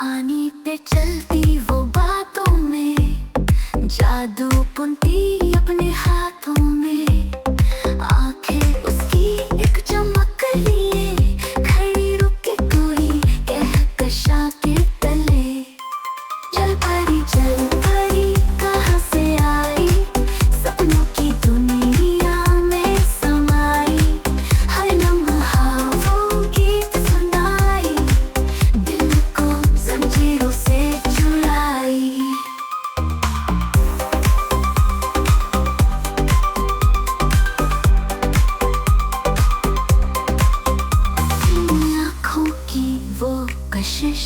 आनी पे चलती वो बातों में, जादू बुनती अपने हाथों में। आंखें उसकी एक चमक लिए, खड़ी रुके कोई कहकशां के तले। चल परी कहाँ से आई, सपनों की दुनिया में समाई। हर लम्हा वो गीत सुनाई, दिल को जंजीरों से चुराई। आँखों की वो कशिश,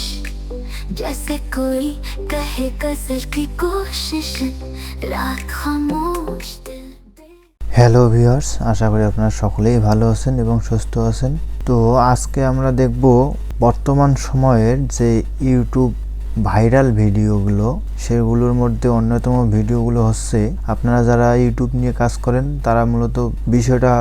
जैसे कोई कहे गजल की कोशिश। रात खामोश दिल হ্যালো ভিউয়ার্স, আশা করি আপনারা সকলেই ভালো আছেন এবং সুস্থ আছেন। তো আজকে আমরা দেখব বর্তমান সময়ের যে ইউটিউব ভাইরাল ভিডিওগুলো, সেগুলোর মধ্যে অন্যতম ভিডিওগুলো হচ্ছে, আপনারা যারা ইউটিউব নিয়ে কাজ করেন তারা মূলত বিষয়টা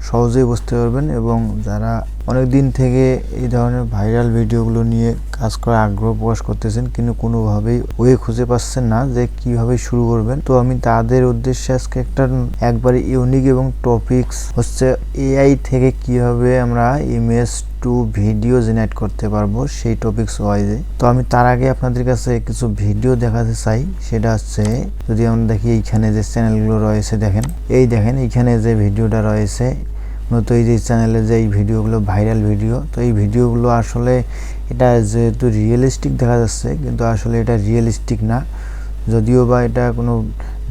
সহজেই বুঝতে পারবেন, এবং যারা অনেক দিন থেকে এই ধরনের ভাইরাল ভিডিওগুলো নিয়ে কাজ করার আগ্রহ প্রকাশ করতেছেন কিন্তু কোনোভাবেই ওয়ে খুঁজে পাচ্ছেন না যে কিভাবে শুরু করবেন। তো আমি তাদের উদ্দেশ্যে আজকে একটা একবারে ইউনিক এবং টপিকস হচ্ছে এআই থেকে কিভাবে আমরা ইমেজ টু ভিডিও জেনারেট করতে পারবো সেই টপিকস ওয়াইজে। তো আমি তার আগে আপনাদের কাছে কিছু ভিডিও দেখাতে চাই। সেটা হচ্ছে, যদি আমরা দেখি এইখানে যে চ্যানেলগুলো রয়েছে, দেখেন এইখানে যে ভিডিওটা রয়েছে, মূলত এই যে চ্যানেলে যে এই ভিডিওগুলো ভাইরাল ভিডিও। তো এই ভিডিওগুলো আসলে এটা যেহেতু রিয়েলিস্টিক দেখা যাচ্ছে, কিন্তু আসলে এটা রিয়েলিস্টিক না। যদিও বা এটা কোনো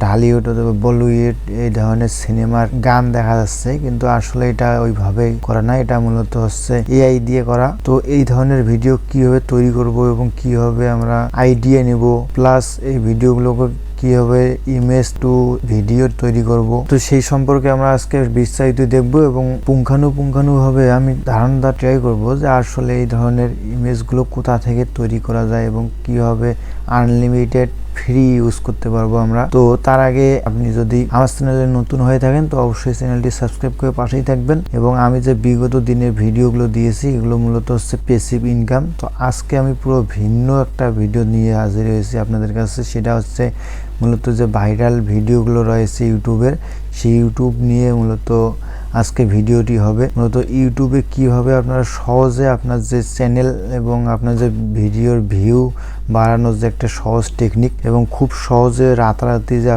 ঢালিউড অথবা বলিউড এই ধরনের সিনেমার গান দেখা যাচ্ছে, কিন্তু আসলে এটা ওইভাবে করা না, এটা মূলত হচ্ছে এআই দিয়ে করা। তো এই ধরনের ভিডিও কিভাবে তৈরি করব এবং কিভাবে আমরা আইডিয়া নেব, প্লাস এই ভিডিওগুলোকে কিভাবে ইমেজ টু ভিডিও তৈরি করব, তো সেই সম্পর্কে আমরা আজকে বিস্তারিত দেখব এবং পুঙ্খানুপুঙ্খানুভাবে আমি ধারণা ট্রাই করব যে আসলে এই ধরনের ইমেজগুলো কোথা থেকে তৈরি করা যায় এবং কিভাবে আনলিমিটেড ফ্রি ইউজ করতে পারবো আমরা। তো তার আগে আপনি যদি আমার চ্যানেলে নতুন হয়ে থাকেন তো অবশ্যই চ্যানেলটি সাবস্ক্রাইব করে পাশেই থাকবেন। এবং আমি যে বিগত দিনের ভিডিওগুলো দিয়েছি এগুলো মূলত হচ্ছে প্যাসিভ ইনকাম। তো আজকে আমি পুরো ভিন্ন একটা ভিডিও নিয়ে হাজির হয়েছি আপনাদের কাছে। সেটা হচ্ছে মূলত যে ভাইরাল ভিডিওগুলো রয়েছে ইউটিউবের, সেই ইউটিউব নিয়ে মূলত আজকে ভিডিওটি হবে। মূলত ইউটিউবে কিভাবে আপনারা সহজে আপনার যে চ্যানেল এবং আপনার যে ভিডিওর ভিউ বাড়ানোর যে একটা সহজ টেকনিক, এবং খুব সহজে রাতারাতি যে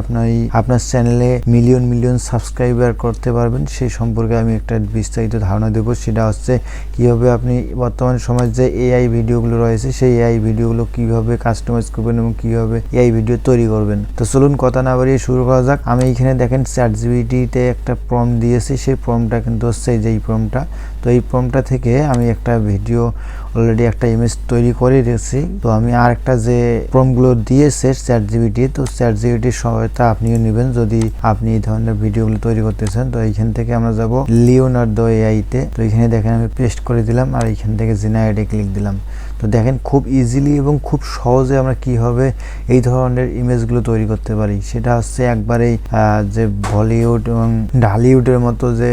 আপনার চ্যানেলে মিলিয়ন সাবস্ক্রাইবার করতে পারবেন, সেই সম্পর্কে আমি একটা বিস্তারিত ধারণা দেবো। সেটা হচ্ছে কিভাবে আপনি বর্তমান সময় যে এআই ভিডিওগুলো রয়েছে সেই এআই ভিডিওগুলো কিভাবে কাস্টমাইজ করবেন এবং কিভাবে এআই ভিডিও তৈরি করবেন। তো চলুন কথা না বাড়িয়ে শুরু করা যাক। আমি এখানে দেখেন চ্যাটজিপিটিতে একটা প্রম্পট দিয়েছি, সেই প্রম্পটটা কিন্তু হচ্ছে এই যে এই প্রম্পটটা। তো এই প্রম্পটটা থেকে আমি একটা ভিডিও অলরেডি একটা ইমেজ তৈরি করে রেখেছি। তো আমি আর একটা যে প্রম্পটগুলো দিয়েছে চ্যাটজিপিটি, তো চ্যাটজিপিটির সহায়তা আপনিও নেবেন যদি আপনি এই ধরনের ভিডিওগুলো তৈরি করতেছেন। তো এইখান থেকে আমরা যাব লিওনার্দো এআইতে। তো এখানে দেখেন আমি পেস্ট করে দিলাম আর এইখান থেকে জেনারেটে ক্লিক দিলাম। তো দেখেন খুব ইজিলি এবং খুব সহজে আমরা কিভাবে এই ধরনের ইমেজগুলো তৈরি করতে পারি। সেটা হচ্ছে একবারেই যে বলিউড এবং ঢালিউডের মতো যে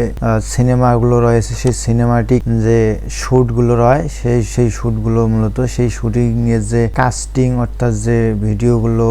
সিনেমাগুলো রয়েছে, সেই সিনেমাটিক যে শ্যুটগুলো রয়, সেই শ্যুটগুলো মূলত সেই শুটিং এর যে কাস্টিং, অর্থাৎ যে ভিডিওগুলো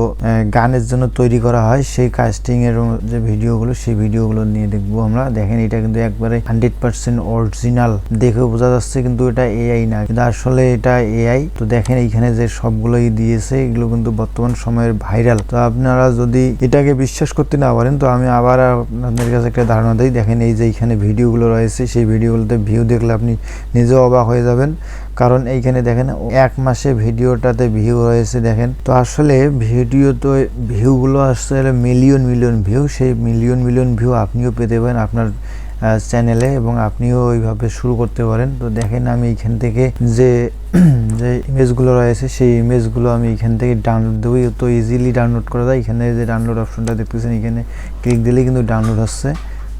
গানের জন্য তৈরি করা হয়, সেই কাস্টিং এর যে ভিডিওগুলো, সেই ভিডিওগুলো নিয়ে দেখবো আমরা। দেখেন এটা কিন্তু একবারে 100% অরিজিনাল, দেখে বোঝা যাচ্ছে কিন্তু এটা এআই না, কিন্তু আসলে এটা এআই। তো দেখেন এইখানে যে সবগুলোই দিয়েছে এগুলো কিন্তু বর্তমান সময়ের ভাইরাল। তো আপনারা যদি এটাকে বিশ্বাস করতে না পারেন তো আমি আবার আপনাদের কাছে একটা ধারণা দিই। দেখেন এই যে এইখানে ভিডিওগুলো রয়েছে, সেই ভিডিওগুলোতে ভিউ দেখলে আপনি নিজেও অবাক হয়ে যাবেন, কারণ এইখানে দেখেন 1 মাসে ভিডিওটাতে ভিউ রয়েছে। দেখেন তো আসলে ভিডিও তো ভিউগুলো আসলে মিলিয়ন ভিউ, সেই মিলিয়ন ভিউ আপনিও পেতে পারেন আপনার চ্যানেলে এবং আপনিও ওইভাবে শুরু করতে পারেন। তো দেখেন আমি এইখান থেকে যে ইমেজগুলো রয়েছে সেই ইমেজগুলো আমি এখান থেকে ডাউনলোড দেবো। তো ইজিলি ডাউনলোড করা যায়। এখানে যে ডাউনলোড অপশনটা দেখতেছেন, এখানে ক্লিক দিলে কিন্তু ডাউনলোড হচ্ছে।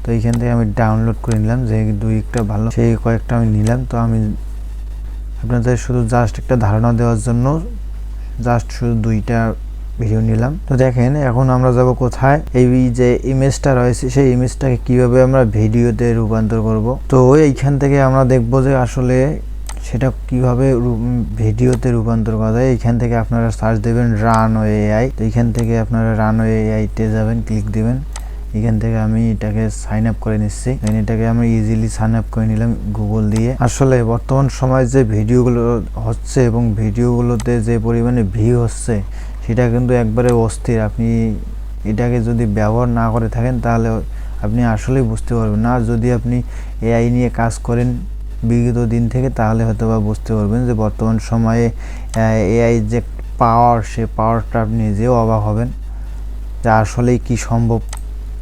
তো এইখান থেকে আমি ডাউনলোড করে নিলাম, যে দুইটা ভালো সেই কয়েকটা আমি নিলাম। তো আমি আপনাদের শুধু জাস্ট একটা ধারণা দেওয়ার জন্য জাস্ট শুধু 2টা ভিডিও নিলাম। তো দেখেন এখন আমরা যাব কোথায়, এই যে ইমেজটা রয়েছে সেই ইমেজটাকে কিভাবে আমরা ভিডিওতে রূপান্তর করব। তো এইখান থেকে আমরা দেখব যে আসলে সেটা কিভাবে ভিডিওতে রূপান্তর করা যায়। এখান থেকে আপনারা সার্চ দেবেন রানওয়ে এআই। তো এখান থেকে আপনারা রানওয়ে এআইতে যাবেন, ক্লিক দিবেন। এখান থেকে আমি এটাকে সাইন আপ করে নিচ্ছি। এটাকে আমি ইজিলি সাইন আপ করে নিলাম গুগল দিয়ে। আসলে বর্তমান সময়ে যে ভিডিওগুলো হচ্ছে এবং ভিডিওগুলোতে যে পরিমাণে ভিউ হচ্ছে সেটা কিন্তু একবারে অস্থির। আপনি এটাকে যদি ব্যবহার না করে থাকেন তাহলে আপনি আসলেই বুঝতে পারবেন না। আর যদি আপনি এআই নিয়ে কাজ করেন বিগত দিন থেকে তাহলে হয়তো বা বুঝতে পারবেন যে বর্তমান সময়ে এআই যে পাওয়ার, সে পাওয়ারটা আপনি নিজেও অবাক হবেন যে আসলেই কি সম্ভব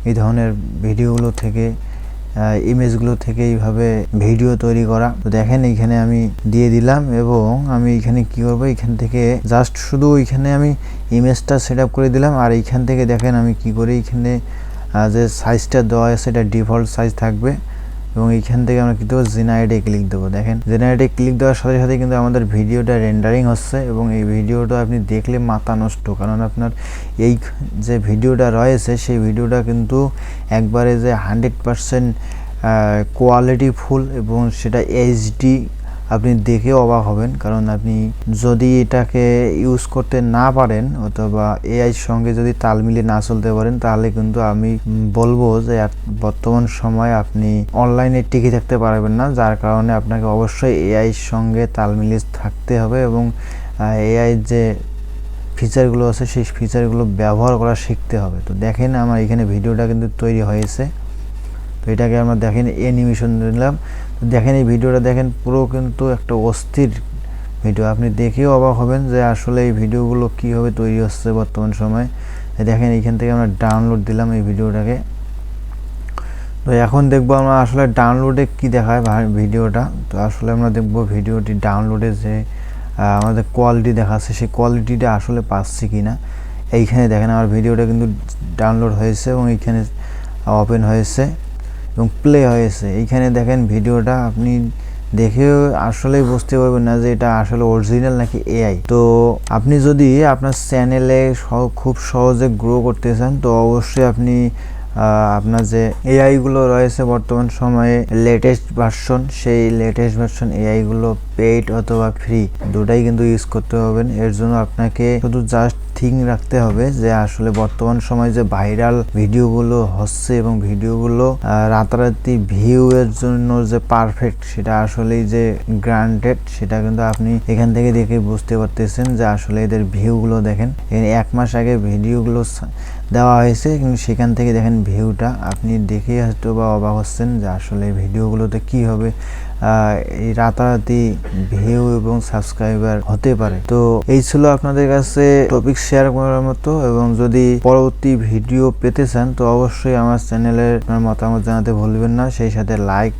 এই ধরনের ভিডিওগুলো থেকে, ইমেজগুলো থেকে এইভাবে ভিডিও তৈরি করা। তো দেখেন এইখানে আমি দিয়ে দিলাম এবং আমি এখানে কি করব, এখান থেকে জাস্ট শুধু ওইখানে আমি ইমেজটা সেট আপ করে দিলাম। আর এইখান থেকে দেখেন আমি কি করি, এখানে যে সাইজটা দেওয়া আছে এটা ডিফল্ট সাইজ থাকবে এবং এইখান থেকে আমরা কি দেবো, জেনারেটে ক্লিক দেবো। দেখেন জেনারেটে ক্লিক দেওয়ার সাথে সাথে কিন্তু আমাদের ভিডিওটা রেন্ডারিং হচ্ছে এবং এই ভিডিওটা আপনি দেখলে মাথা নষ্ট, কারণ আপনার এই যে ভিডিওটা রয়েছে সেই ভিডিওটা কিন্তু একবারে যে 100% কোয়ালিটি ফুল এবং সেটা এইচডি, আপনি দেখে অবাক হবেন। কারণ আপনি যদি এটাকে ইউজ করতে না পারেন অথবা এআইর সঙ্গে যদি তাল মিলিয়ে না চলতে পারেন তাহলে কিন্তু আমি বলবো যে বর্তমান সময়ে আপনি অনলাইনে টিকে থাকতে পারবেন না। যার কারণে আপনাকে অবশ্যই এআইর সঙ্গে তাল মিলিয়ে থাকতে হবে এবং এআইর যে ফিচারগুলো আছে সেই ফিচারগুলো ব্যবহার করা শিখতে হবে। তো দেখেন আমার এখানে ভিডিওটা কিন্তু তৈরি হয়েছে। তো এটাকে আমরা দেখেন অ্যানিমেশন দিলাম। তো দেখেন এই ভিডিওটা দেখেন পুরো কিন্তু একটা অস্থির ভিডিও, আপনি দেখেও অবাক হবেন যে আসলে এই ভিডিওগুলো কীভাবে তৈরি হচ্ছে বর্তমান সময়ে। দেখেন এইখান থেকে আমরা ডাউনলোড দিলাম এই ভিডিওটাকে। তো এখন দেখবো আমরা আসলে ডাউনলোডে কি দেখায় ভিডিওটা। তো আসলে আমরা দেখবো ভিডিওটি ডাউনলোডে যে আমাদের কোয়ালিটি দেখাচ্ছে সেই কোয়ালিটিটা আসলে পাচ্ছি কি না। এইখানে দেখেন আমার ভিডিওটা কিন্তু ডাউনলোড হয়েছে এবং এইখানে ওপেন হয়েছে এবং প্লে হয়েছে। এইখানে দেখেন ভিডিওটা আপনি দেখেও আসলেই বুঝতে পারবেন না যে এটা আসলে অরিজিনাল নাকি এআই। তো আপনি যদি আপনার চ্যানেলে খুব সহজে গ্রো করতে চান তো অবশ্যই আপনি আপনার যে এআইগুলো রয়েছে বর্তমান সময়ে লেটেস্ট ভার্সন, সেই লেটেস্ট ভার্সন এআইগুলো পেইড অথবা ফ্রি দুটাই কিন্তু ইউজ করতে হবেন। এর জন্য আপনাকে শুধু জাস্ট থিঙ্ক রাখতে হবে যে আসলে বর্তমান সময়ে যে ভাইরাল ভিডিওগুলো হচ্ছে এবং ভিডিওগুলো রাতারাতি ভিউ এর জন্য যে পারফেক্ট সেটা আসলেই যে গ্রান্টেড সেটা কিন্তু আপনি এখান থেকে দেখে বুঝতে পারতেছেন যে আসলে এদের ভিউগুলো দেখেন। এখানে 1 মাস আগে ভিডিওগুলো দেওয়া হয়েছে কিন্তু সেখান থেকে দেখেন ভিউটা আপনি দেখে হয়তো বা অবাক হচ্ছেন যে আসলে ভিডিওগুলোতে কি হবে এই রাতারাতি ভিউ এবং সাবস্ক্রাইবার হতে পারে। তো এই ছিল আপনাদের কাছে টপিক শেয়ার করার মতো, এবং যদি পরবর্তী ভিডিও পেতে চান তো অবশ্যই আমার চ্যানেলের মতামত জানাতে ভুলবেন না। সেই সাথে লাইক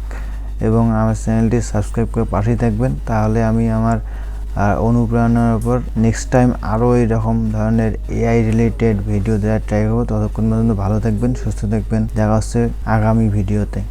এবং আমার চ্যানেলটি সাবস্ক্রাইব করে পাশেই থাকবেন, তাহলে আমি আমার অনুপ্রেরণার উপর নেক্সট টাইম আরও এইরকম ধরনের এআই রিলেটেড ভিডিও দেওয়ার ট্রাই করবো। ততক্ষণ পর্যন্ত ভালো থাকবেন, সুস্থ থাকবেন, দেখা হচ্ছে আগামী ভিডিওতে।